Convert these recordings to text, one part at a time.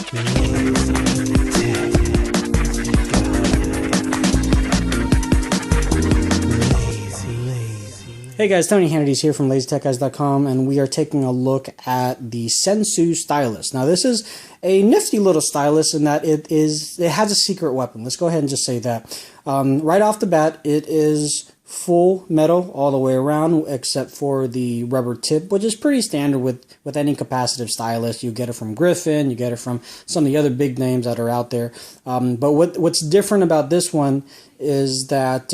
Hey guys, Tony Hannity's here from LazyTechGuys.com, and we are taking a look at the Sensu stylus. Now this is a nifty little stylus in that it has a secret weapon. Let's go ahead and just say that. Right off the bat, it is full metal all the way around except for the rubber tip, which is pretty standard with any capacitive stylus. You get it from Griffin, you get it from some of the other big names that are out there. But what's different about this one is that,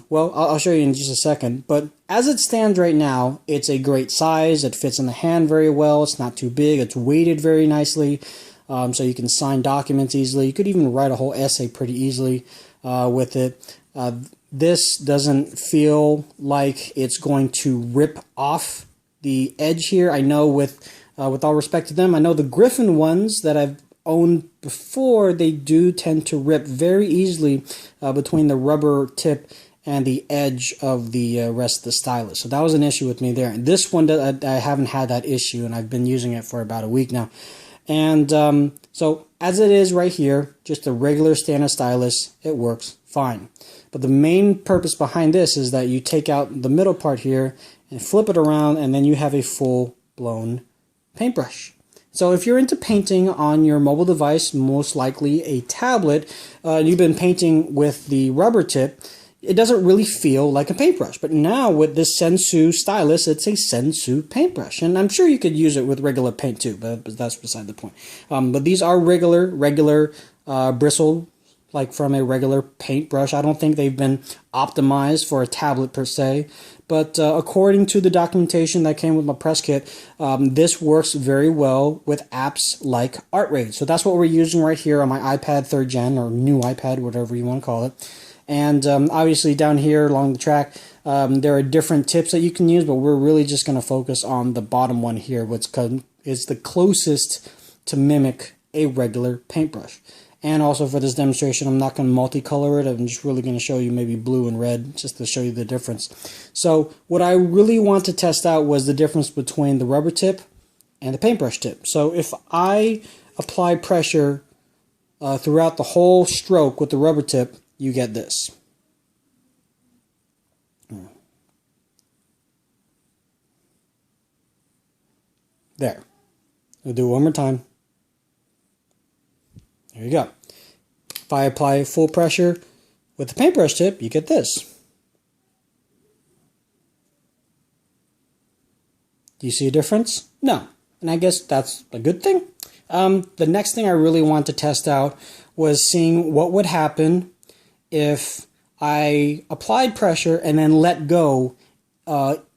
well, I'll show you in just a second, but as it stands right now, it's a great size. It fits in the hand very well. It's not too big. It's weighted very nicely, so you can sign documents easily. You could even write a whole essay pretty easily with it. This doesn't feel like it's going to rip off the edge here. I know with all respect to them, I know the Griffin ones that I've owned before, they do tend to rip very easily between the rubber tip and the edge of the rest of the stylus. So that was an issue with me there. And this one, I haven't had that issue, and I've been using it for about a week now. And so as it is right here, just a regular standard stylus, it works fine. But the main purpose behind this is that you take out the middle part here and flip it around, and then you have a full-blown paintbrush. So if you're into painting on your mobile device, most likely a tablet, and you've been painting with the rubber tip, it doesn't really feel like a paintbrush. But now with this Sensu stylus, it's a Sensu paintbrush. And I'm sure you could use it with regular paint too, but that's beside the point. But these are regular bristle, like from a regular paintbrush. I don't think they've been optimized for a tablet per se. But according to the documentation that came with my press kit, this works very well with apps like ArtRage. So that's what we're using right here on my iPad 3rd Gen, or new iPad, whatever you want to call it. And obviously down here along the track, there are different tips that you can use, but we're really just going to focus on the bottom one here, which is the closest to mimic a regular paintbrush. And also for this demonstration, I'm not going to multicolor it. I'm just really going to show you maybe blue and red just to show you the difference. So what I really want to test out was the difference between the rubber tip and the paintbrush tip. So if I apply pressure throughout the whole stroke with the rubber tip, you get this. There. We'll do it one more time. There you go. If I apply full pressure with the paintbrush tip, you get this. Do you see a difference? No. And I guess that's a good thing. The next thing I really want to test out was seeing what would happen if I applied pressure and then let go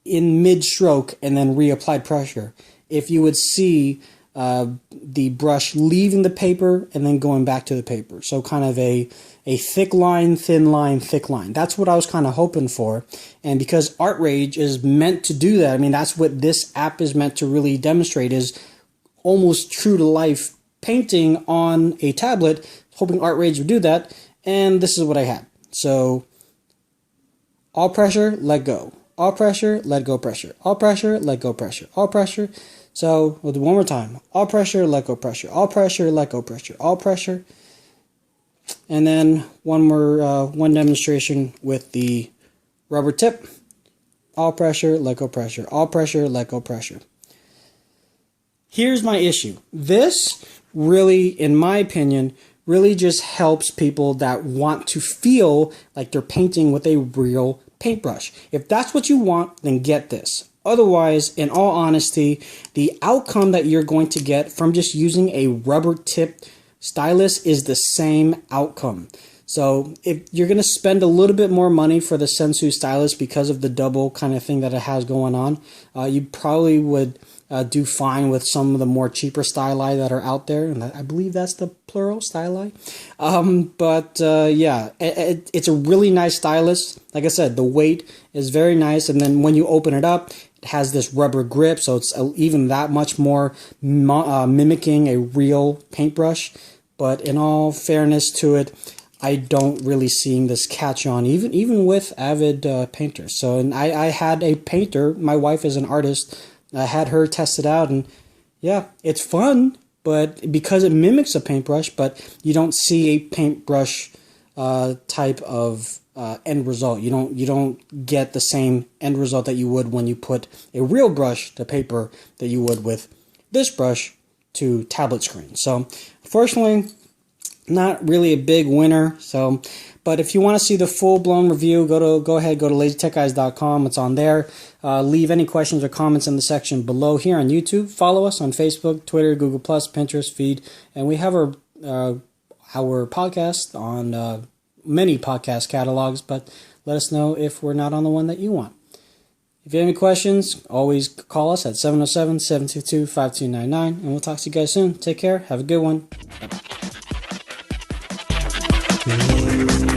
in mid-stroke and then reapplied pressure. If you would see the brush leaving the paper and then going back to the paper. So kind of a thick line, thin line, thick line. That's what I was kind of hoping for. And because ArtRage is meant to do that, I mean, that's what this app is meant to really demonstrate, is almost true to life painting on a tablet, hoping ArtRage would do that. And this is what I had. So all pressure, let go. All pressure, let go pressure. All pressure, let go pressure. All pressure. So we'll do one more time. All pressure, let go pressure. All pressure, let go pressure. All pressure. And then one demonstration with the rubber tip. All pressure, let go pressure. All pressure, let go pressure. Here's my issue. This really, in my opinion, really just helps people that want to feel like they're painting with a real paintbrush. If that's what you want, then get this. Otherwise, in all honesty, the outcome that you're going to get from just using a rubber tip stylus is the same outcome. So if you're going to spend a little bit more money for the Sensu stylus because of the double kind of thing that it has going on, you probably would do fine with some of the more cheaper styli that are out there, and I believe that's the plural, styli. Yeah, it's a really nice stylus. Like I said, the weight is very nice, and then when you open it up, it has this rubber grip, so it's even that much more mimicking a real paintbrush. But in all fairness to it, I don't really see this catch on, even with avid painters. So, and I had a painter, my wife is an artist, I had her test it out, and yeah, it's fun, but because it mimics a paintbrush, but you don't see a paintbrush type of end result. You don't get the same end result that you would when you put a real brush to paper that you would with this brush to tablet screen. So unfortunately, not really a big winner. So, but if you want to see the full-blown review, go ahead, go to LazyTechGuys.com. It's on there. Leave any questions or comments in the section below here on YouTube. Follow us on Facebook, Twitter, Google+, Pinterest, Feed, and we have our podcast on many podcast catalogs, but let us know if we're not on the one that you want. If you have any questions, always call us at 707-722-5299, and we'll talk to you guys soon. Take care. Have a good one. Bye-bye.